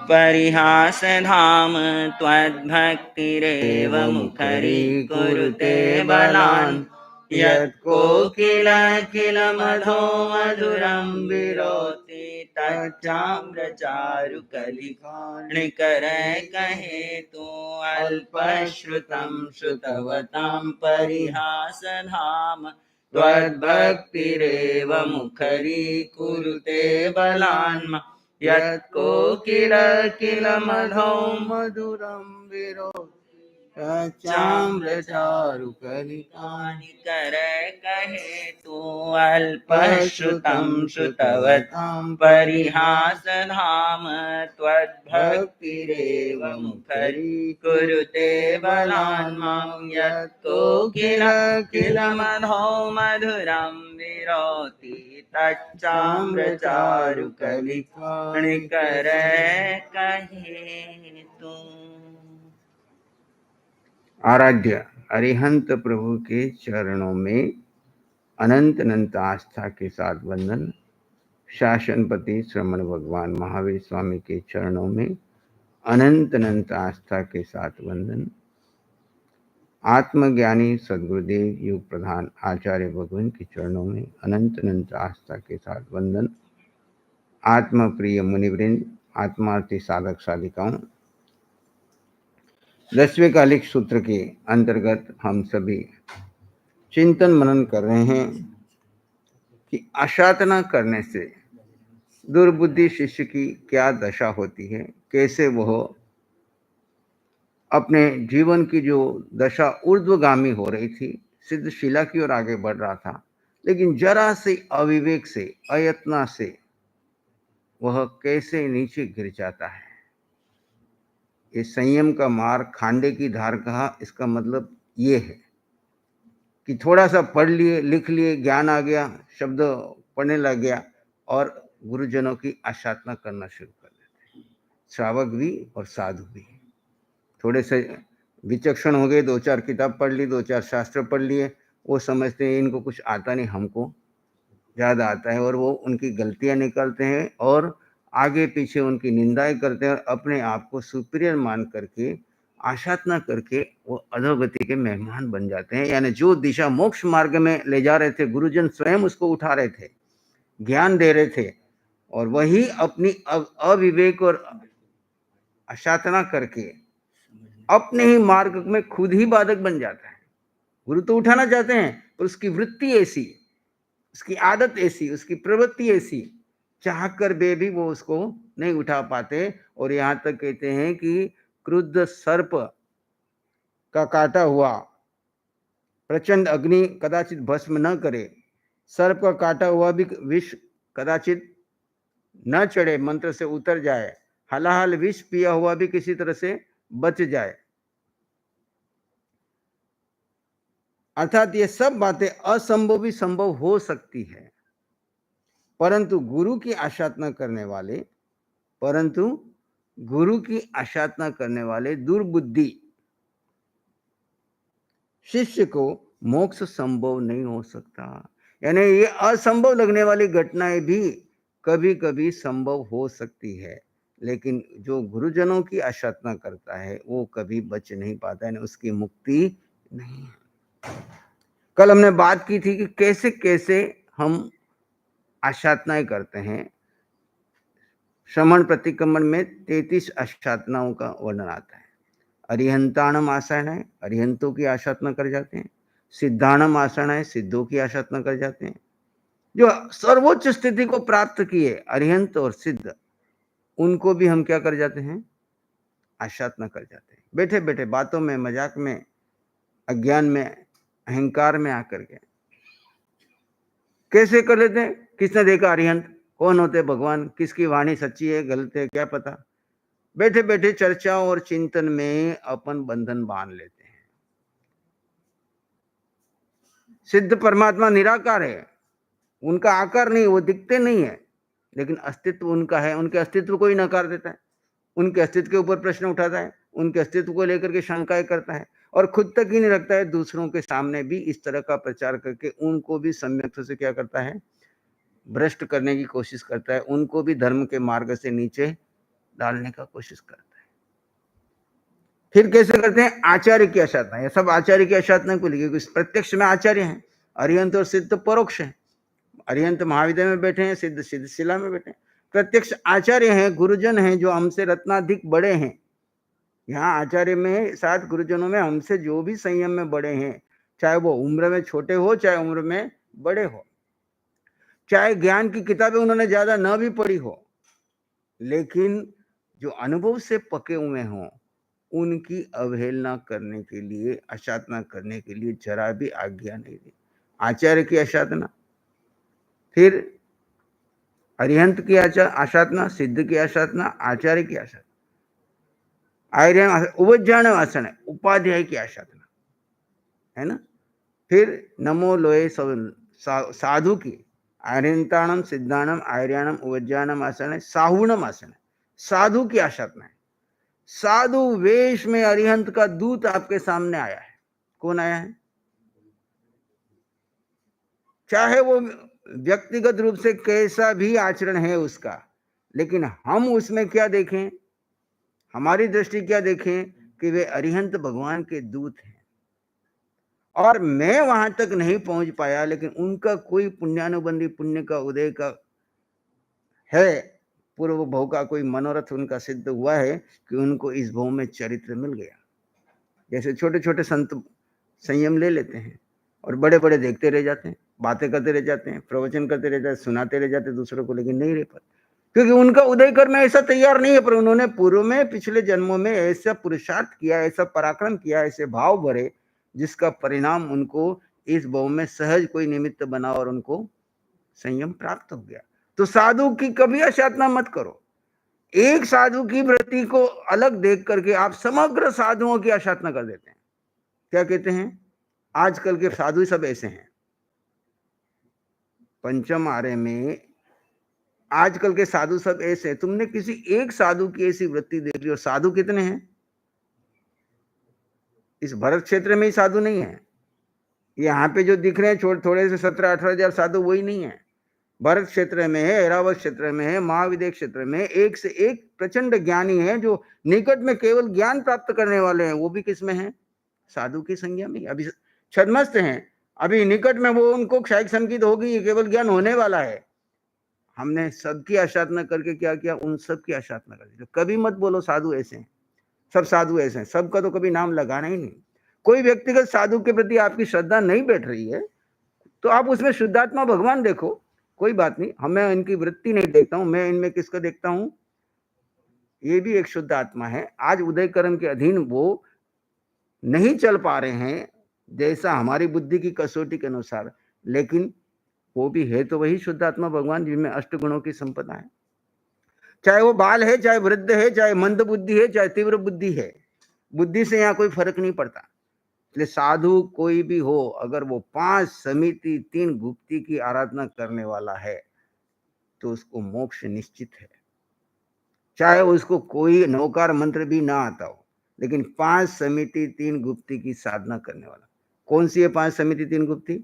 परिहास धाम त्वद्भक्तिरेव मुखरीकुरुते बलान् यत्कोकिल मधो मधुरं विरोति तच्चाम्रचारुकलिकाणिकरै कहे तु अल्पश्रुतं श्रुतवतां परिहासधाम त्वद्भक्तिरेव मुखरीकुरुते बलान् यत्कोकिल मधो मधुरं विरोध चाम्रचारुकलिकानि करे कहे तु अल्पश्रुतं श्रुतवतां परिहासधाम त्वद्भक्तिरेव मुखरीकुरुते बलान् मां यत्कोकिल मधो मधुरं विरोति तच्चाम्रचारुकलिकाणि करे कहे तु। आराध्य अरिहंत प्रभु के चरणों में अनंत अनंत आस्था के साथ वंदन। शासनपति श्रमण भगवान महावीर स्वामी के चरणों में अनंत अनंत आस्था के साथ वंदन। आत्मज्ञानी सद्गुरुदेव युग प्रधान आचार्य भगवान के चरणों में अनंत अनंत आस्था के साथ वंदन। आत्म प्रिय मुनिवृंद, आत्मार्थी साधक साधिकाओं, 10वें कालिक सूत्र के अंतर्गत हम सभी चिंतन मनन कर रहे हैं कि आशातना करने से दुर्बुद्धि शिष्य की क्या दशा होती है, कैसे वह अपने जीवन की जो दशा ऊर्ध्वगामी हो रही थी, सिद्धशिला की ओर आगे बढ़ रहा था, लेकिन जरा से अविवेक से, अयत्ना से वह कैसे नीचे गिर जाता है। ये संयम का मार्ग, खांडे की धार कहा, इसका मतलब ये है कि थोड़ा सा पढ़ लिए, लिख लिए, ज्ञान आ गया, शब्द पढ़ने लग गया और गुरुजनों की आशातना करना शुरू कर देते हैं। श्रावक भी और साधु भी थोड़े से विचक्षण हो गए, 2-4 किताब पढ़ ली, 2-4 शास्त्र पढ़ लिए, वो समझते हैं इनको कुछ आता नहीं, हमको ज़्यादा आता है, और वो उनकी गलतियां निकालते हैं और आगे पीछे उनकी निंदाएं करते हैं और अपने आप को सुपीरियर मान करके, आशातना करके वो अधोगति के मेहमान बन जाते हैं। यानी जो दिशा मोक्ष मार्ग में ले जा रहे थे, गुरुजन स्वयं उसको उठा रहे थे, ज्ञान दे रहे थे, और वही अपनी अविवेक और आशातना करके अपने ही मार्ग में खुद ही बाधक बन जाता है। गुरु तो उठाना चाहते हैं, पर उसकी वृत्ति ऐसी, उसकी आदत ऐसी, उसकी प्रवृत्ति ऐसी, चाह कर भी वो उसको नहीं उठा पाते। और यहां तक कहते हैं कि क्रुद्ध सर्प का काटा हुआ प्रचंड अग्नि कदाचित भस्म न करे, सर्प का काटा हुआ भी विष कदाचित न चढ़े, मंत्र से उतर जाए, हालाहाल विष पिया हुआ भी किसी तरह से बच जाए। अर्थात ये सब बातें असंभव भी संभव हो सकती है, परंतु गुरु की आशातना करने वाले दुर्बुद्धि शिष्य को मोक्ष संभव नहीं हो सकता। यानी ये असंभव लगने वाली घटनाएं भी कभी कभी संभव हो सकती है, लेकिन जो गुरुजनों की आशातना करता है वो कभी बच नहीं पाता है, उसकी मुक्ति नहीं है। कल हमने बात की थी कि कैसे कैसे हम आशातनाएं करते हैं। श्रमण प्रतिक्रमण में 33 आशातनाओं का वर्णन आता है। अरिहंताणम आसन है, अरिहंतों की आशातना कर जाते हैं। सिद्धाणम आसन है, सिद्धों की आशातना कर जाते हैं। जो सर्वोच्च स्थिति को प्राप्त किए अरिहंत और सिद्ध, उनको भी हम क्या कर जाते हैं, आशातना कर जाते हैं। बैठे बैठे बातों में, मजाक में, अज्ञान में, अहंकार में आकर के कैसे कर लेते हैं। किसने देखा अरिहंत, कौन होते भगवान, किसकी वाणी सच्ची है गलत है क्या पता। बैठे बैठे चर्चा और चिंतन में अपन बंधन बांध लेते हैं। सिद्ध परमात्मा निराकार है, उनका आकार नहीं, वो दिखते नहीं है, लेकिन अस्तित्व उनका है। उनके अस्तित्व को ही नकार देता है, उनके अस्तित्व के ऊपर प्रश्न उठाता है, उनके अस्तित्व को लेकर के शंकाएं करता है, और खुद तक ही नहीं रखता है, दूसरों के सामने भी इस तरह का प्रचार करके उनको भी सम्यक से क्या करता है, भ्रष्ट करने की कोशिश करता है, उनको भी धर्म के मार्ग से नीचे डालने का कोशिश करता है। फिर कैसे करते हैं? आचार्य की असाधना। ये सब आचार्य की असाधना को लिखे, क्योंकि प्रत्यक्ष में आचार्य हैं, अरिहंत और सिद्ध परोक्ष हैं। अरिहंत महाविद्या में बैठे हैं, सिद्ध सिद्धशिला में बैठे हैं। प्रत्यक्ष आचार्य हैं, गुरुजन हैं, जो हमसे रत्नाधिक बड़े हैं। यहाँ आचार्य में साथ गुरुजनों में हमसे जो भी संयम में बड़े हैं, चाहे वो उम्र में छोटे हो चाहे उम्र में बड़े हो, चाहे ज्ञान की किताबें उन्होंने ज्यादा न भी पढ़ी हो, लेकिन जो अनुभव से पके हुए हों, उनकी अवहेलना करने के लिए, असाधना करने के लिए जरा भी आज्ञा नहीं दी। आचार्य की असाधना, फिर अरिहंत की असाधना, सिद्ध की असाधना, आचार्य की असाधना, आर्य उपज्ञान आसन है, उपाध्याय की असाधना है ना। फिर नमो लोए साधु की, आर्यंताणम सिद्धाणम आर्याणम उपज्ञानम आसन है, साहुणम आसन है, साधु की असाधना है। साधु वेश में अरिहंत का दूत आपके सामने आया है। कौन आया है? चाहे वो व्यक्तिगत रूप से कैसा भी आचरण है उसका, लेकिन हम उसमें क्या देखें, हमारी दृष्टि क्या देखें कि वे अरिहंत भगवान के दूत हैं। और मैं वहां तक नहीं पहुंच पाया, लेकिन उनका कोई पुण्यानुबंधी पुण्य का उदय का है, पूर्व भव का कोई मनोरथ उनका सिद्ध हुआ है कि उनको इस भव में चरित्र मिल गया। जैसे छोटे छोटे संत संयम ले लेते हैं और बड़े बड़े देखते रह जाते हैं, बातें करते रह जाते हैं, प्रवचन करते रह जाते, सुनाते रह जाते दूसरों को, लेकिन नहीं रह पाते, क्योंकि उनका उदय करना ऐसा तैयार नहीं है। पर उन्होंने पूर्व में पिछले जन्मों में ऐसा पुरुषार्थ किया, ऐसा पराक्रम किया, ऐसे भाव भरे, जिसका परिणाम उनको इस भव में सहज कोई निमित्त बना और उनको संयम प्राप्त हो गया। तो साधु की कभी असाधना मत करो। एक साधु की वृत्ति को अलग देख करके आप समग्र साधुओं की असाधना कर देते हैं। क्या कहते हैं? आजकल के साधु सब ऐसे हैं। पंचम आर्य में आजकल के साधु सब ऐसे हैं। तुमने किसी एक साधु की ऐसी वृत्ति देख ली, और साधु कितने हैं? इस भरत क्षेत्र में ही साधु नहीं है। यहाँ पे जो दिख रहे हैं थोड़े से 17-18 हजार साधु, वही नहीं है। भरत क्षेत्र में है, ऐरावत क्षेत्र में है, महाविद्य क्षेत्र में एक से एक प्रचंड ज्ञानी है, जो निकट में केवल ज्ञान प्राप्त करने वाले हैं। वो भी किसमें है? साधु की संज्ञा में। अभी छद्मस्त हैं, अभी निकट में वो उनको क्षायिक संकित होगी, केवल ज्ञान होने वाला है। हमने सबकी असाधना करके क्या किया? उन सब की असाधना कर दी। कभी मत बोलो साधु ऐसे हैं, सब साधु ऐसे हैं, सबका तो कभी नाम लगाना ही नहीं। कोई व्यक्तिगत साधु के प्रति आपकी श्रद्धा नहीं बैठ रही है, तो आप उसमें शुद्धात्मा भगवान देखो, कोई बात नहीं। हमें इनकी वृत्ति नहीं देखता हूं, मैं इनमें किसको देखता हूं? ये भी एक शुद्ध आत्मा है। आज उदय कर्म के अधीन वो नहीं चल पा रहे हैं जैसा हमारी बुद्धि की कसौटी के अनुसार, लेकिन वो भी है तो वही शुद्ध आत्मा भगवान, जिनमें अष्ट गुणों की संपदा है। चाहे वो बाल है, चाहे वृद्ध है, चाहे मंद बुद्धि है, चाहे तीव्र बुद्धि है, बुद्धि से यहाँ कोई फर्क नहीं पड़ता। इसलिए साधु कोई भी हो, अगर वो 5 समिति 3 गुप्ती की आराधना करने वाला है, तो उसको मोक्ष निश्चित है। चाहे उसको कोई नौकार मंत्र भी ना आता हो, लेकिन 5 समिति 3 गुप्ती की साधना करने वाला। कौन सी है 5 समिति 3 गुप्ती?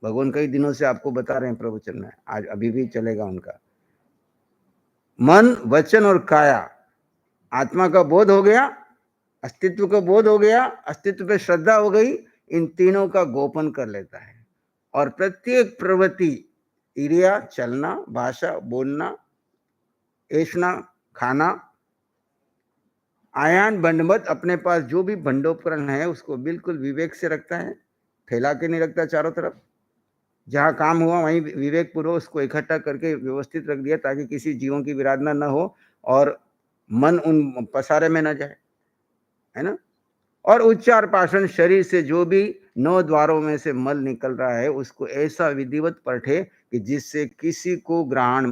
भगवान कई दिनों से आपको बता रहे हैं प्रवचन में, आज अभी भी चलेगा उनका। मन, वचन और काया। आत्मा का बोध हो गया, अस्तित्व का बोध हो गया, अस्तित्व पे श्रद्धा हो गई, इन तीनों का गोपन कर लेता है। और प्रत्येक प्रवृत्ति, क्रिया, चलना, भाषा, बोलना, ऐसना, खाना, आयान बंडमत, अपने पास जो भी भंडोपकरण है उसको बिल्कुल विवेक से रखता है, फैला के नहीं रखता चारों तरफ। जहाँ काम हुआ वहीं विवेक पूर्वक उसको इकट्ठा करके व्यवस्थित रख दिया, ताकि किसी जीवों की विराधना न हो और मन उन पसारे में न जाए, है ना। और उच्चार पाषण, शरीर से जो भी 9 द्वारों में से मल निकल रहा है उसको ऐसा विधिवत पढ़े कि जिससे किसी को ग्रहण,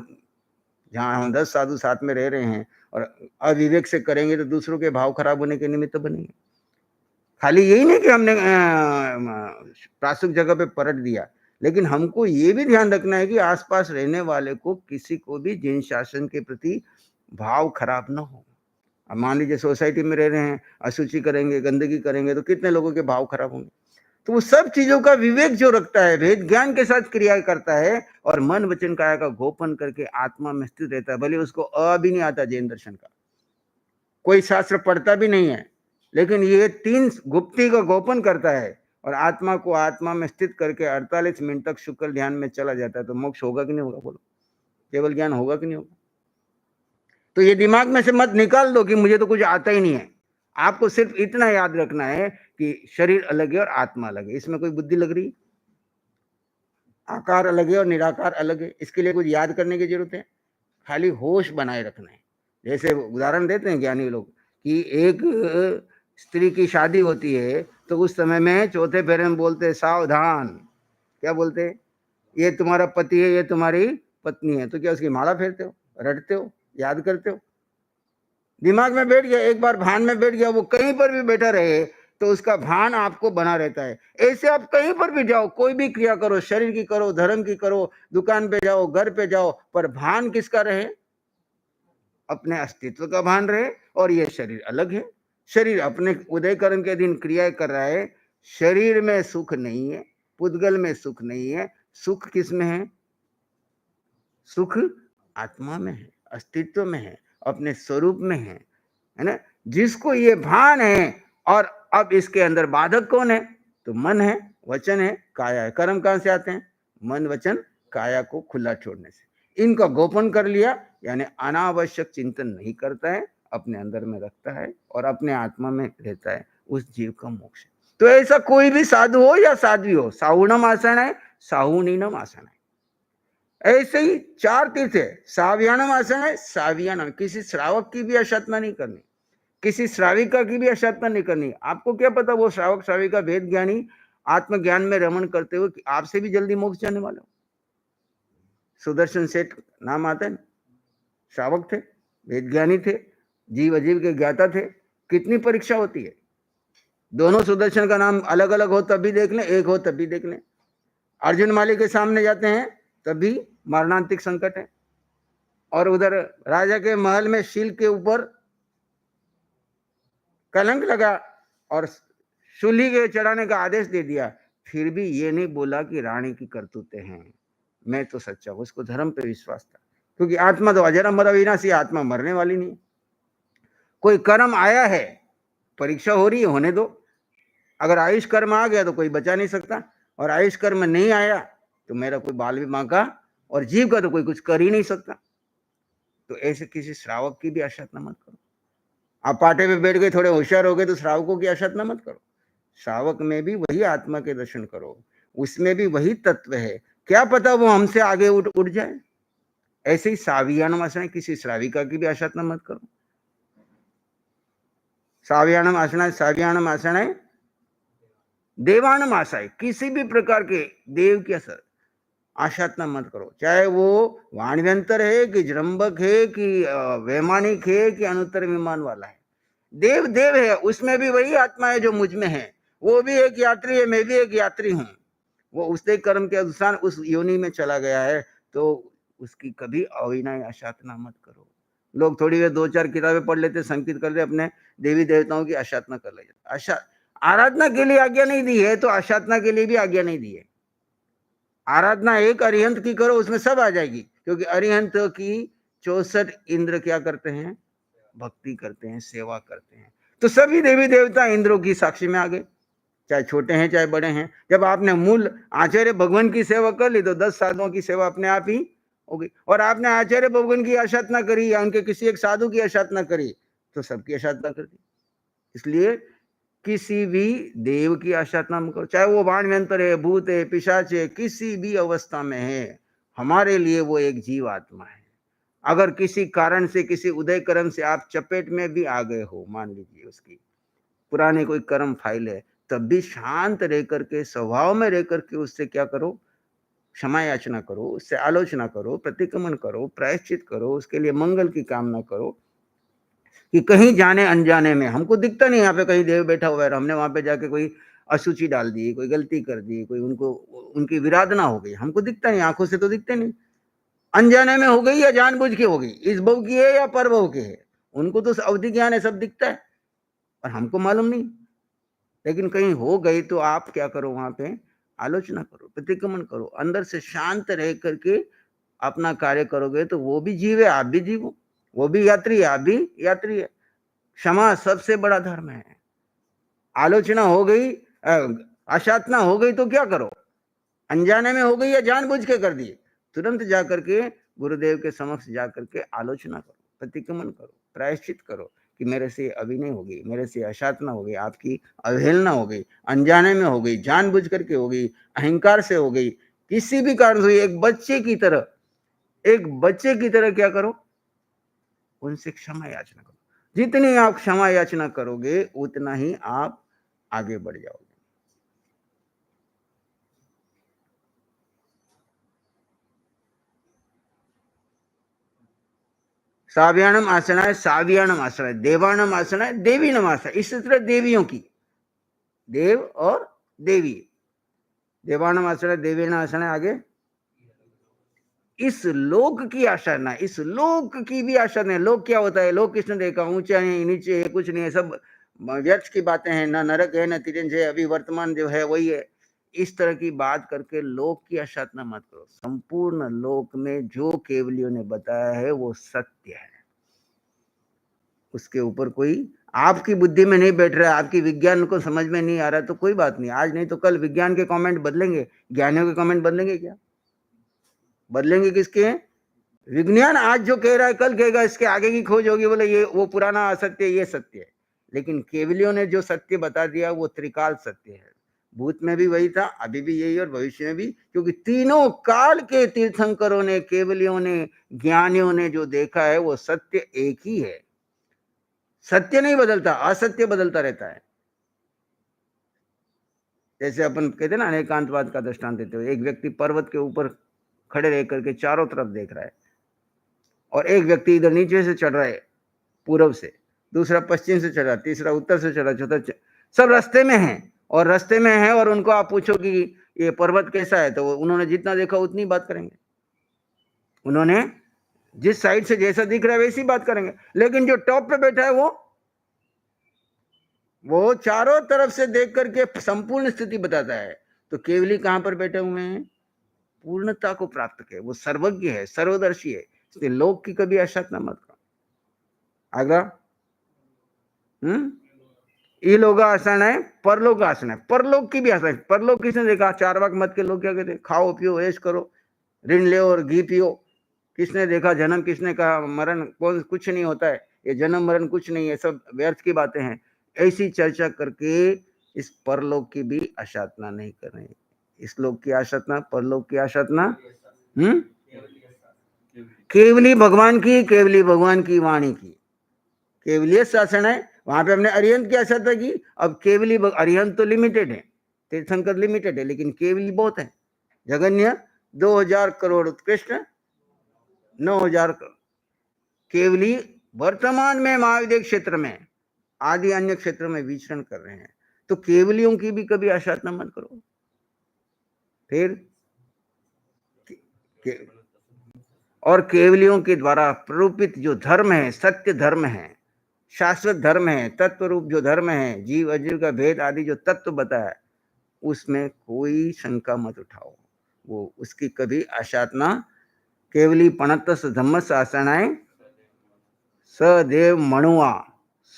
जहाँ हम 10 साधु साथ में रह रहे हैं और अविवेक से करेंगे तो दूसरों के भाव खराब होने के निमित्त बनेंगे। खाली यही नहीं कि हमने प्रासुक जगह पे पलट दिया, लेकिन हमको ये भी ध्यान रखना है कि आसपास रहने वाले को किसी को भी जिन शासन के प्रति भाव खराब न हो। अब मान लीजिए सोसाइटी में रह रहे हैं, अशुचि करेंगे, गंदगी करेंगे, तो कितने लोगों के भाव खराब होंगे। तो वो सब चीजों का विवेक जो रखता है, भेद ज्ञान के साथ क्रिया करता है और मन वचन काया का गोपन करके आत्मा में स्थित रहता है। भले उसको भी नहीं आता जैन दर्शन का, कोई शास्त्र पढ़ता भी नहीं है, लेकिन ये 3 गुप्ती का गोपन करता है और आत्मा को आत्मा में स्थित करके 48 मिनट तक शुक्ल ध्यान में चला जाता है। तो मोक्ष होगा कि नहीं होगा? बोलो, केवल ज्ञान होगा कि नहीं होगा? तो ये दिमाग में से मत निकाल दो कि मुझे तो कुछ आता ही नहीं है। आपको सिर्फ इतना याद रखना है कि शरीर अलग है और आत्मा अलग है। इसमें कोई बुद्धि लग रही? आकार अलग है और निराकार अलग है। इसके लिए कुछ याद करने की जरूरत है? खाली होश बनाए रखना है। जैसे उदाहरण देते हैं ज्ञानी लोग कि एक स्त्री की शादी होती है तो उस समय में चौथे फेरे में बोलते हैं सावधान। क्या बोलते हैं? ये तुम्हारा पति है, ये तुम्हारी पत्नी है। तो क्या उसकी माला फेरते हो, रटते हो, याद करते हो? दिमाग में बैठ गया, एक बार भान में बैठ गया, वो कहीं पर भी बैठा रहे तो उसका भान आपको बना रहता है। ऐसे आप कहीं पर भी जाओ, कोई भी क्रिया करो, शरीर की करो, धर्म की करो, दुकान पे जाओ, घर पे जाओ, पर भान किसका रहे? अपने अस्तित्व का भान रहे। और ये शरीर अलग है। शरीर अपने उदयकरण के दिन क्रिया कर रहा है। शरीर में सुख नहीं है, पुद्गल में सुख नहीं है। सुख किस में है? सुख आत्मा में है, अस्तित्व में है, अपने स्वरूप में है ना? जिसको ये भान है। और अब इसके अंदर बाधक कौन है? तो मन है, वचन है, काया है। कर्म कहां से आते हैं? मन, वचन, काया को खुला छोड़ने से। इनका गोपन कर लिया, यानी अनावश्यक चिंतन नहीं करता है, अपने अंदर में रखता है और अपने आत्मा में रहता है। उस जीव का मोक्ष है। तो ऐसा कोई भी साधु हो या साध्वी हो, साहुणम आसन है, साहुनीनम आसन है। ऐसे ही 4 तीर्थ है। साव्यानम आसन है, सावियानम। किसी श्रावक की भी अशातना नहीं करनी, किसी श्राविका की भी अशातना नहीं करनी। आपको क्या पता वो श्रावक श्राविका वेद ज्ञानी आत्मज्ञान में रमण करते हुए कि आपसे भी जल्दी मोक्ष जाने वाले हो। सुदर्शन सेठ नाम आता है, श्रावक थे, वेद ज्ञानी थे, जीव अजीव के ज्ञाता थे। कितनी परीक्षा होती है? दोनों सुदर्शन का नाम अलग अलग हो तब भी देख लें, एक हो तब भी देख लें। अर्जुन माली के सामने जाते हैं तब भी मरणांतिक संकट है। और उधर राजा के महल में शील के ऊपर कलंक लगा और शूली के चढ़ाने का आदेश दे दिया, फिर भी ये नहीं बोला कि रानी की करतूतें हैं, मैं तो सच्चा हूं। उसको धर्म पे विश्वास था, क्योंकि आत्मा तो अजर अमर अविनाशी, आत्मा मरने वाली नहीं। कोई कर्म आया है, परीक्षा हो रही है, होने दो। अगर आयुष कर्म आ गया तो कोई बचा नहीं सकता, और आयुष कर्म नहीं आया तो मेरा कोई बाल भी मां का और जीव का तो कोई कुछ कर ही नहीं सकता। तो ऐसे किसी श्रावक की भी आशातना मत करो। आप पाटे पे बैठ गए, थोड़े होशियार हो गए तो श्रावकों की आशातना मत करो। श्रावक में भी वही आत्मा के दर्शन करो, उसमें भी वही तत्व है। क्या पता वो हमसे आगे उठ जाए। ऐसे ही सावियानम आसन, किसी श्राविका की भी आशातना मत करो। सावियानम आसन, सावियानम आसन है देवानम आशा है। किसी भी प्रकार के देव की आशातना मत करो, चाहे वो वाणव्यंतर है कि जृंबक है कि वैमानिक है कि अनुत्तर विमान वाला है। देव देव है, उसमें भी वही आत्मा है जो मुझ में है। वो भी एक यात्री है, मैं भी एक यात्री हूं। वो उसके कर्म के अनुसार उस योनि में चला गया है, तो उसकी कभी अविनाय आशातना मत करो। लोग थोड़ी देर 2-4 किताबें पढ़ लेते, संकित कर लेते, अपने देवी देवताओं की आशातना कर लेते। आराधना के लिए आज्ञा नहीं दी है तो आशातना के लिए भी आज्ञा नहीं दी है। आराधना एक अरिहंत की करो, उसमें सब आ जाएगी, क्योंकि अरिहंत की 64 इंद्र क्या करते हैं? भक्ति करते हैं, सेवा करते हैं। तो सभी देवी देवता इंद्रों की साक्षी में आ गए, चाहे छोटे हैं चाहे बड़े हैं। जब आपने मूल आचार्य भगवान की सेवा कर ली तो 10 साधुओं की सेवा अपने आप ही हो गई। और आपने आचार्य भगवान की आशातना करी या उनके किसी एक साधु की आशातना करी तो सबकी आशातना कर दी। इसलिए किसी भी देव की आशातना मत करो, चाहे वो वाणव्यंतर है, भूत है, पिशाच है, किसी भी अवस्था में है, हमारे लिए वो एक जीव आत्मा है। अगर किसी कारण से, किसी उदय कर्म से आप चपेट में भी आ गए हो, मान लीजिए उसकी पुराने कोई कर्म फाइल है, तब भी शांत रह करके, स्वभाव में रह करके उससे क्या करो? क्षमा याचना करो, उससे आलोचना करो, प्रतिक्रमण करो, प्रायश्चित करो, उसके लिए मंगल की कामना करो। कि कहीं जाने अनजाने में, हमको दिखता नहीं यहाँ पे कहीं देव बैठा हुआ है, हमने वहां पे जाके कोई अशुचि डाल दी, कोई गलती कर दी, कोई उनको उनकी विराधना हो गई, हमको दिखता नहीं, आंखों से तो दिखते नहीं। अनजाने में हो गई या जानबूझ के हो गई, इस भव की है या पर भव की है, उनको तो अवधि ज्ञान है, सब दिखता है और हमको मालूम नहीं। लेकिन कहीं हो गई तो आप क्या करो, वहां पे आलोचना करो, प्रतिक्रमण करो, अंदर से शांत रह करके अपना कार्य करोगे तो वो भी जीव है, आप भी जीवो, वो भी यात्री है, आप भी यात्री है। क्षमा सबसे बड़ा धर्म है। आलोचना हो गई, अशातना हो गई तो क्या करो, अनजाने में हो गई या जानबूझ के कर दिए, तुरंत जाकर के गुरुदेव के समक्ष जाकर के आलोचना करो, प्रतिक्रमण करो, प्रायश्चित करो कि मेरे से अभिनय हो गई, मेरे से अशातना हो गई, आपकी अवहेलना हो गई, अनजाने में हो गई, जानबूझ करके हो गई, अहंकार से हो गई, किसी भी कारण से हुई, एक बच्चे की तरह, एक बच्चे की तरह क्या करो, उनसे क्षमा याचना करो। जितनी आप क्षमा याचना करोगे उतना ही आप आगे बढ़ जाओगे। साव्यानम आसना है, साव्यानम आसना है, देवानम आसना है, देवी नम आसना है। इस तरह देवियों की, देव और देवी, देवानम आसना है, देवी नम आसना है। आगे इस लोक की आशा ना, इस लोक की भी आशा नहीं। लोक क्या होता है, लोक किसने देखा, ऊंचा है नीचे है कुछ नहीं है, सब व्यर्थ की बातें हैं, ना नरक है ना तिरंज है, अभी वर्तमान जो है वही है। इस तरह की बात करके लोक की आशा ना मत करो। संपूर्ण लोक में जो केवलियों ने बताया है वो सत्य है, उसके ऊपर कोई आपकी बुद्धि में नहीं बैठ रहा है, आपकी विज्ञान को समझ में नहीं आ रहा तो कोई बात नहीं, आज नहीं तो कल विज्ञान के कमेंट बदलेंगे, ज्ञानियों के कमेंट बदलेंगे क्या, बदलेंगे किसके, विज्ञान आज जो कह रहा है कल कहेगा इसके आगे की खोज होगी, बोले ये वो पुराना असत्य ये सत्य है। लेकिन केवलियों ने जो सत्य बता दिया वो त्रिकाल सत्य है। भूत में भी वही था, अभी भी यही और भविष्य में भी, क्योंकि तीनों काल के तीर्थंकरों ने, केवलियों ने, ज्ञानियों ने जो देखा है वो सत्य एक ही है। सत्य नहीं बदलता, असत्य बदलता रहता है। जैसे अपन कहते ना अनेकांतवाद का दृष्टांत देते हुए, एक व्यक्ति पर्वत के ऊपर खड़े रह करके चारों तरफ देख रहा है, और एक व्यक्ति इधर नीचे से चढ़ रहा है पूर्व से, दूसरा पश्चिम से चढ़ा, तीसरा उत्तर से चढ़ा, चौथा सब रास्ते में है, और रास्ते में है और उनको आप पूछो कि ये पर्वत कैसा है तो उन्होंने जितना देखा उतनी बात करेंगे, उन्होंने जिस साइड से जैसा दिख रहा है वैसी बात करेंगे। लेकिन जो टॉप पे बैठा है वो चारों तरफ से देख करके संपूर्ण स्थिति बताता है। तो केवली कहां पर बैठे हुए हैं, पूर्णता को प्राप्त किए, वो सर्वज्ञ है, सर्वदर्शी है, इसलिए लोक की कभी आशातना मत करो। आगे इलोक आसन है, परलोक आसन है, परलोक की भी आसन है। परलोक किसने देखा, चारवाक मत के लोग क्या कहते, खाओ पियो ऐश करो, ऋण ले और घी पियो। किसने देखा जन्म, किसने कहा मरण, कौन, कुछ नहीं होता है, ये जन्म मरण कुछ नहीं है, सब व्यर्थ की बातें हैं। ऐसी चर्चा करके इस परलोक की भी आशातना नहीं करनी, इस लोक की आशातना, परलोक की आशातना। केवली भगवान की, केवली भगवान की वाणी की, केवलीय शासन है। वहां पे हमने अरिहंत की आशाता की, अब केवली, अरिहंत तो लिमिटेड है, तीर्थंकर लिमिटेड है, लेकिन केवली बहुत है, जगन्य 2000 करोड़, उत्कृष्ट 9000 करोड़। केवली वर्तमान में महाविद्य क्षेत्र में, आदि अन्य क्षेत्रों में विचरण कर रहे हैं। तो केवलियों की भी कभी आशातना मत करो। फिर और केवलियों के द्वारा प्ररूपित जो धर्म है, सत्य धर्म है, शाश्वत धर्म है, तत्व रूप जो धर्म है, जीव अजीव का भेद आदि जो तत्व बताया, उसमें कोई शंका मत उठाओ, वो उसकी कभी आशातना। केवली पणतस धम्मस आसनाए सदेव मणुआ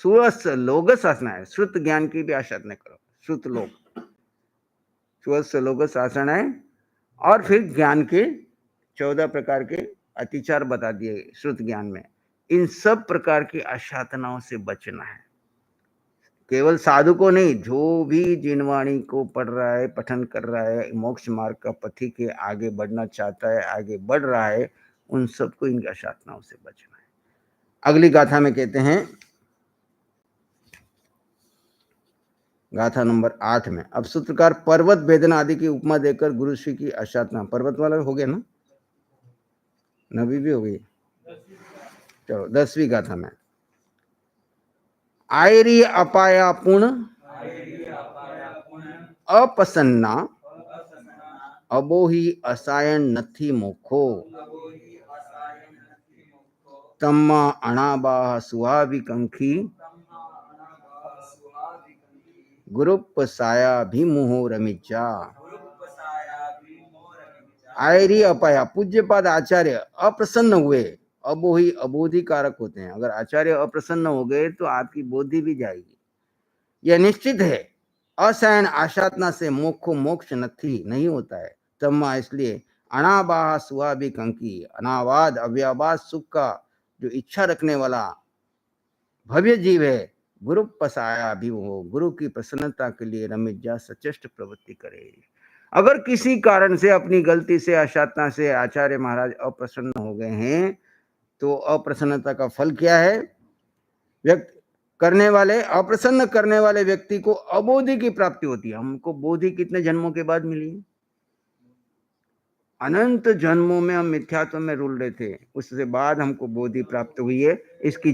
सुअस लोगस आसनाए, श्रुत ज्ञान की भी आशातना करो, श्रुत लोग, सुअस लोगस आसनाए। और फिर ज्ञान के 14 प्रकार के अतिचार बता दिए श्रुत ज्ञान में। इन सब प्रकार की आशातनाओं से बचना है, केवल साधु को नहीं, जो भी जिनवाणी को पढ़ रहा है, पठन कर रहा है, मोक्ष मार्ग का पथी के आगे बढ़ना चाहता है, आगे बढ़ रहा है, उन सबको इन आशातनाओं से बचना है। अगली गाथा में कहते हैं, गाथा नंबर 8 में अब सूत्रकार पर्वत वेदना आदि की उपमा देकर गुरु श्री की आशातना, पर्वत वाला हो गया ना, नबी भी हो गई, चलो 10वीं गाथा में, आयरी अपाया पुण्य अपसन्ना अबोही असायण नथी मोखो तम्मा अणाबा सुहावी कंखी गुरुपसाया भीमुहो रमिजा आयरी अपाया। पूज्यपाद आचार्य अप्रसन्न हुए, अबोही अबोधि कारक होते हैं। अगर आचार्य अप्रसन्न हो गए तो आपकी बोधि भी जाएगी, यह निश्चित है। असहन आशातना से मोक्ष नहीं होता है। तम्मा इसलिए अनाबाह स्वाभिक अंकी, अनावाद अव्यावाद सुख का जो इच्छा रखने वाला भव्य जीव है, गुरु पसाया भी हो, गुरु की प्रसन्नता के लिए रमिजा सचेष्ट प्रवृत्ति करे। अगर किसी कारण से अपनी गलती से अशातना से आचार्य महाराज अप्रसन्न हो गए हैं तो अप्रसन्नता का फल क्या है? अप्रसन्न करने वाले व्यक्ति को अबोधि की प्राप्ति होती है। हमको बोधि कितने जन्मों के बाद मिली? अनंत जन्मों में हम मिथ्यात्व में रुल रहे थे, उसके बाद हमको बोधि प्राप्त हुई है। इसकी